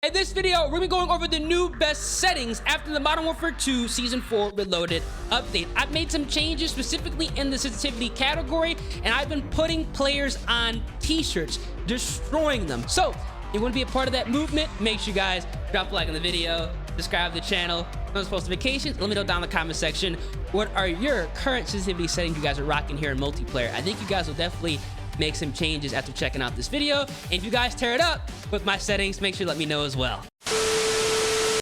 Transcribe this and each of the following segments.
In this video, we're gonna be going over the new best settings after the Modern Warfare 2 Season 4 Reloaded update. I've made some changes specifically in the sensitivity category, and I've been putting players on t-shirts, destroying them. So, if you want to be a part of that movement, make sure you guys drop a like on the video, subscribe to the channel, those notifications. Let me know down in the comment section, what are your current sensitivity settings you guys are rocking here in multiplayer. I think you guys will definitely make some changes after checking out this video, and if you guys tear it up with my settings, make sure to let me know as well.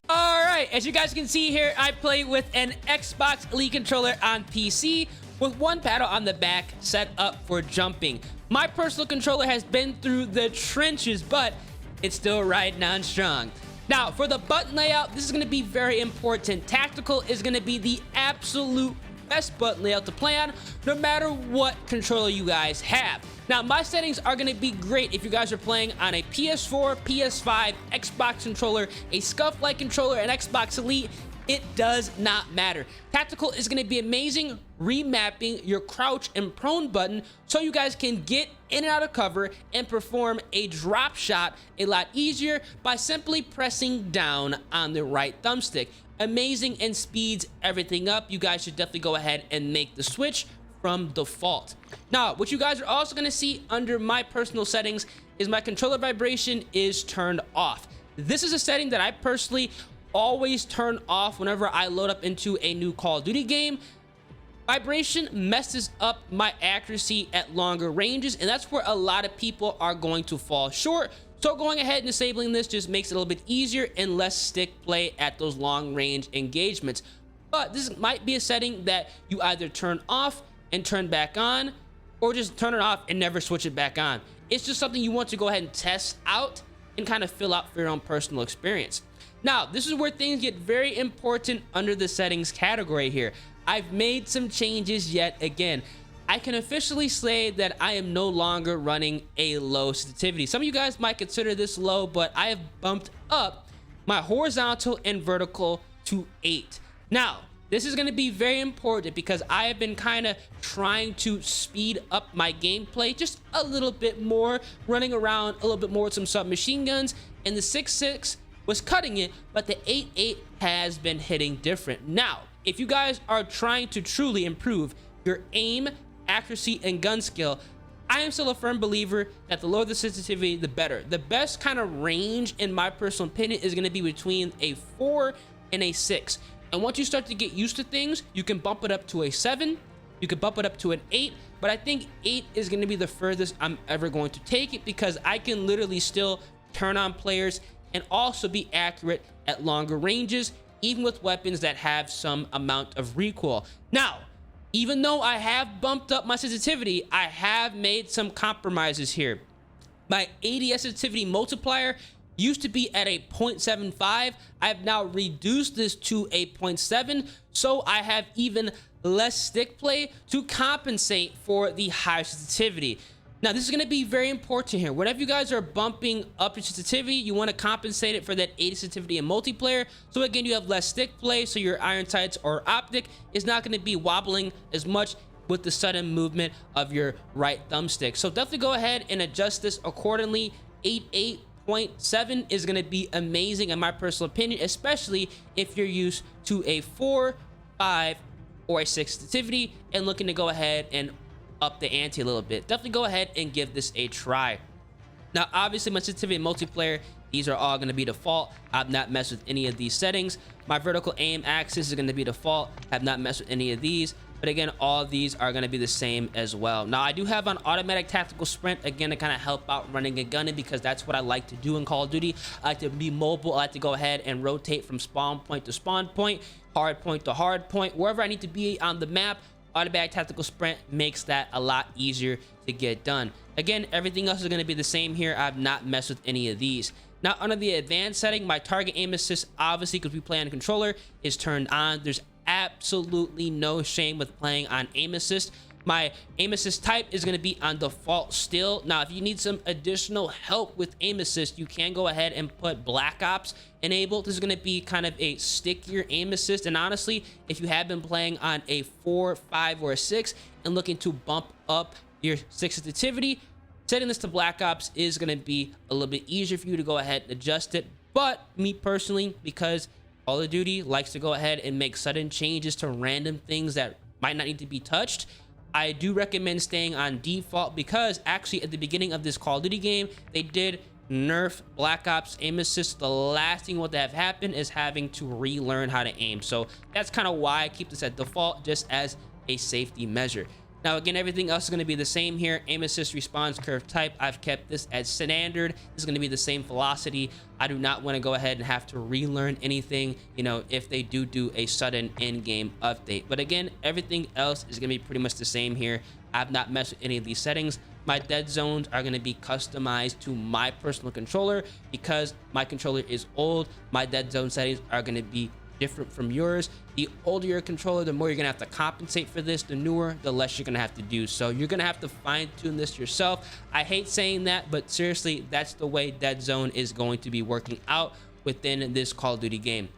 All right, as you guys can see here, I play with an Xbox Elite controller on PC with one paddle on the back set up for jumping. My personal controller has been through the trenches, but it's still riding on strong. Now, for the button layout, this is going to be very important. Tactical is going to be the absolute best button layout to play on, no matter what controller you guys have. Now, my settings are going to be great if you guys are playing on a PS4, PS5, Xbox controller, a SCUF-like controller, an Xbox Elite. It does not matter. Tactical is going to be amazing, remapping your crouch and prone button so you guys can get in and out of cover and perform a drop shot a lot easier by simply pressing down on the right thumbstick. Amazing and speeds everything up. You guys should definitely go ahead and make the switch from default. Now, what you guys are also going to see under my personal settings is my controller vibration is turned off. This is a setting that I personally always turn off whenever I load up into a new Call of Duty game. Vibration messes up my accuracy at longer ranges, and that's where a lot of people are going to fall short. So going ahead and disabling this just makes it a little bit easier and less stick play at those long range engagements. But this might be a setting that you either turn off and turn back on, or just turn it off and never switch it back on. It's just something you want to go ahead and test out and kind of fill out for your own personal experience. Now, this is where things get very important under the settings category here. I've made some changes yet again. I can officially say that I am no longer running a low sensitivity. Some of you guys might consider this low, but I have bumped up my horizontal and vertical to 8. Now, this is going to be very important because I have been kind of trying to speed up my gameplay just a little bit more, running around a little bit more with some submachine guns, and the 6.6 was cutting it, but the 8.8 has been hitting different. Now, if you guys are trying to truly improve your aim, accuracy, and gun skill, I am still a firm believer that the lower the sensitivity, the better. The best kind of range, in my personal opinion, is going to be between a 4 and a 6. And once you start to get used to things, you can bump it up to a 7, you can bump it up to an 8, but I think 8 is going to be the furthest I'm ever going to take it because I can literally still turn on players and also be accurate at longer ranges, even with weapons that have some amount of recoil. Now, even though I have bumped up my sensitivity, I have made some compromises here. My ADS sensitivity multiplier used to be at a 0.75. I have now reduced this to a 0.7, so I have even less stick play to compensate for the higher sensitivity. Now, this is going to be very important here. Whenever you guys are bumping up your sensitivity, you want to compensate it for that 80 sensitivity in multiplayer. So again, you have less stick play, so your iron sights or optic is not going to be wobbling as much with the sudden movement of your right thumbstick. So definitely go ahead and adjust this accordingly. 8.7 is going to be amazing in my personal opinion, especially if you're used to a 4, 5, or a 6 sensitivity and looking to go ahead and up the ante a little bit. Definitely go ahead and give this a try. Now, obviously, my sensitivity in multiplayer, these are all going to be default. I've not messed with any of these settings. My vertical aim axis is going to be default. I've not messed with any of these. But again, all of these are going to be the same as well. Now, I do have an automatic tactical sprint, again, to kind of help out running and gunning because that's what I like to do in Call of Duty. I like to be mobile. I like to go ahead and rotate from spawn point to spawn point, hard point to hard point, wherever I need to be on the map. Automatic tactical sprint makes that a lot easier to get done. Again, everything else is going to be the same here. I've not messed with any of these. Now, under the advanced setting, my target aim assist, obviously because we play on a controller, is turned on. There's absolutely no shame with playing on aim assist. My aim assist type is going to be on default still. Now, if you need some additional help with aim assist, you can go ahead and put Black Ops enabled. This is going to be kind of a stickier aim assist. And honestly, if you have been playing on a 4, 5, or a 6 and looking to bump up your 6 sensitivity, setting this to Black Ops is going to be a little bit easier for you to go ahead and adjust it. But me personally, because Call of Duty likes to go ahead and make sudden changes to random things that might not need to be touched, I do recommend staying on default, because actually at the beginning of this Call of Duty game, they did nerf Black Ops aim assist. The last thing what have happened is having to relearn how to aim. So that's kind of why I keep this at default, just as a safety measure. Now again, everything else is going to be the same here. Aim assist response curve type, I've kept this as standard. This is going to be the same velocity. I do not want to go ahead and have to relearn anything, you know, if they do a sudden in-game update. But again, everything else is going to be pretty much the same here. I've not messed with any of these settings. My dead zones are going to be customized to my personal controller, because my controller is old. My dead zone settings are going to be different from yours. The older your controller, the more you're gonna have to compensate for this. The newer, the less you're gonna have to do. So you're gonna have to fine-tune this yourself. I hate saying that, but seriously, that's the way dead zone is going to be working out within this Call of Duty game.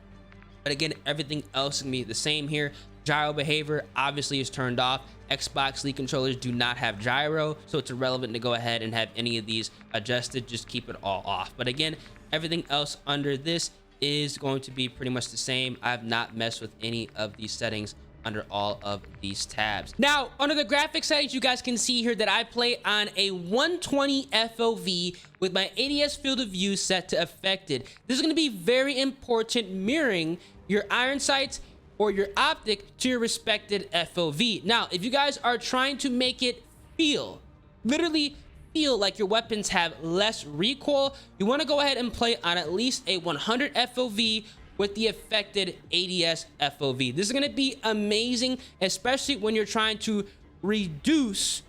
But again, everything else is gonna be the same here. Gyro behavior obviously is turned off. Xbox Elite controllers do not have gyro, so it's irrelevant to go ahead and have any of these adjusted. Just keep it all off. But again, everything else under this is going to be pretty much the same. I've not messed with any of these settings under all of these tabs. Now, under the graphics settings, you guys can see here that I play on a 120 FOV with my ADS field of view set to affected. This is going to be very important, mirroring your iron sights or your optic to your respected FOV. Now, if you guys are trying to make it literally feel like your weapons have less recoil, you want to go ahead and play on at least a 100 FOV with the affected ADS FOV. This is going to be amazing, especially when you're trying to reduce,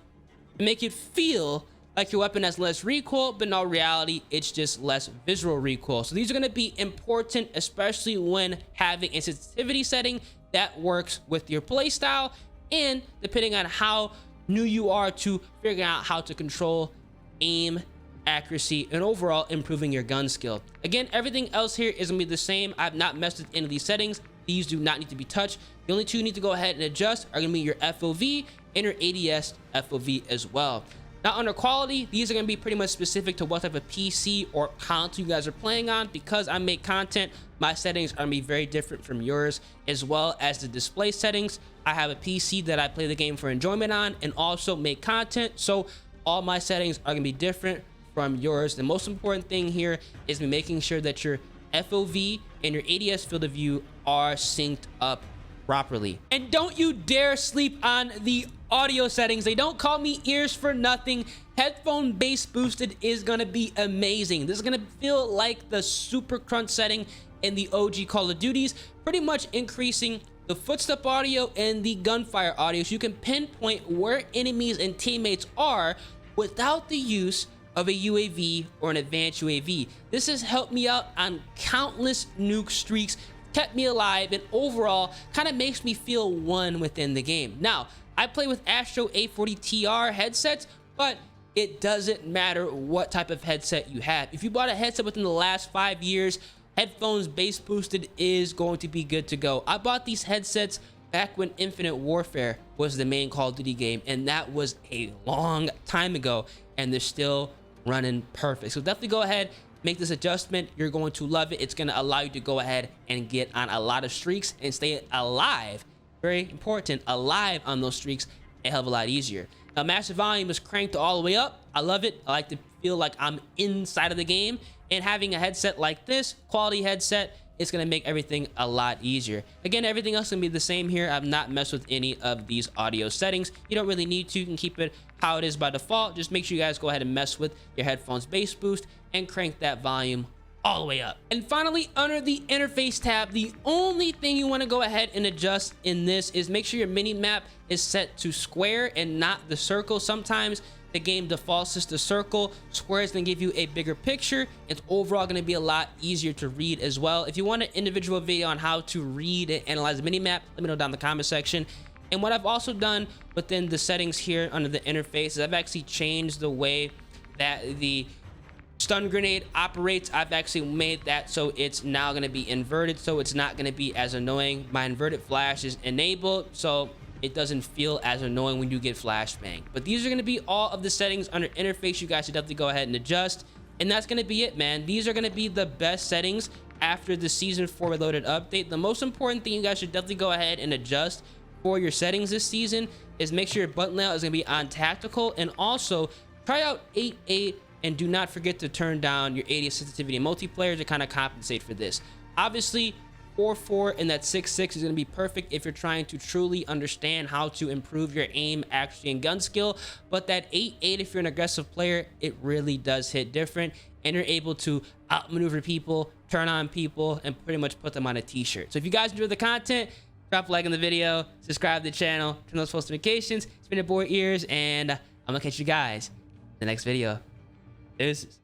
make it feel like your weapon has less recoil, but in all reality, it's just less visual recoil. So these are going to be important, especially when having a sensitivity setting that works with your playstyle, and depending on how new you are to figuring out how to control aim, accuracy, and overall improving your gun skill. Again, everything else here is gonna be the same. I've not messed with any of these settings. These do not need to be touched. The only two you need to go ahead and adjust are gonna be your FOV and your ADS FOV as well. Now, under quality, these are gonna be pretty much specific to what type of PC or console you guys are playing on. Because I make content, my settings are gonna be very different from yours, as well as the display settings. I have a PC that I play the game for enjoyment on and also make content, so all my settings are gonna be different from yours. The most important thing here is making sure that your FOV and your ADS field of view are synced up properly. And don't you dare sleep on the audio settings. They don't call me ears for nothing. Headphone bass boosted is gonna be amazing. This is gonna feel like the super crunch setting in the OG Call of Duties, pretty much increasing the footstep audio and the gunfire audio, so you can pinpoint where enemies and teammates are without the use of a UAV or an advanced UAV. This has helped me out on countless nuke streaks, kept me alive, and overall kind of makes me feel one within the game. Now, I play with Astro A40TR headsets, but it doesn't matter what type of headset you have. If you bought a headset within the last 5 years, headphones bass boosted is going to be good to go. I bought these headsets back when Infinite Warfare was the main Call of Duty game, and that was a long time ago, and they're still running perfect. So definitely go ahead, make this adjustment. You're going to love it. It's going to allow you to go ahead and get on a lot of streaks and stay alive. Very important, alive on those streaks a hell of a lot easier. Now, master volume is cranked all the way up. I love it. I like to feel like I'm inside of the game, and having a headset like this, quality headset, it's gonna make everything a lot easier. Again, everything else is gonna be the same here. I've not messed with any of these audio settings. You don't really need to. You can keep it how it is by default. Just make sure you guys go ahead and mess with your headphones bass boost and crank that volume all the way up. And finally, under the interface tab, the only thing you want to go ahead and adjust in this is make sure your mini map is set to square and not the circle. Sometimes the game defaults to the circle. Square is going to give you a bigger picture. It's overall going to be a lot easier to read as well. If you want an individual video on how to read and analyze the mini map, let me know down in the comment section. And what I've also done within the settings here under the interface is I've actually changed the way that the stun grenade operates. I've actually made that so it's now going to be inverted, so it's not going to be as annoying. My inverted flash is enabled, so it doesn't feel as annoying when you get flashbang. But these are going to be all of the settings under interface. You guys should definitely go ahead and adjust. And that's going to be it, man. These are going to be the best settings after the Season 4 Reloaded update. The most important thing you guys should definitely go ahead and adjust for your settings this season is make sure your button layout is going to be on tactical, and also try out 8.8 and do not forget to turn down your 80 sensitivity in multiplayer to kind of compensate for this. Obviously 4.4 and that 6.6 is going to be perfect if you're trying to truly understand how to improve your aim, accuracy, and gun skill, but that 8.8, if you're an aggressive player, it really does hit different, and you're able to outmaneuver people, turn on people, and pretty much put them on a t-shirt. So if you guys enjoy the content, drop a like on the video, subscribe to the channel, turn those post notifications. It's been your boy Ears, and I'm gonna catch you guys in the next video. Deuces.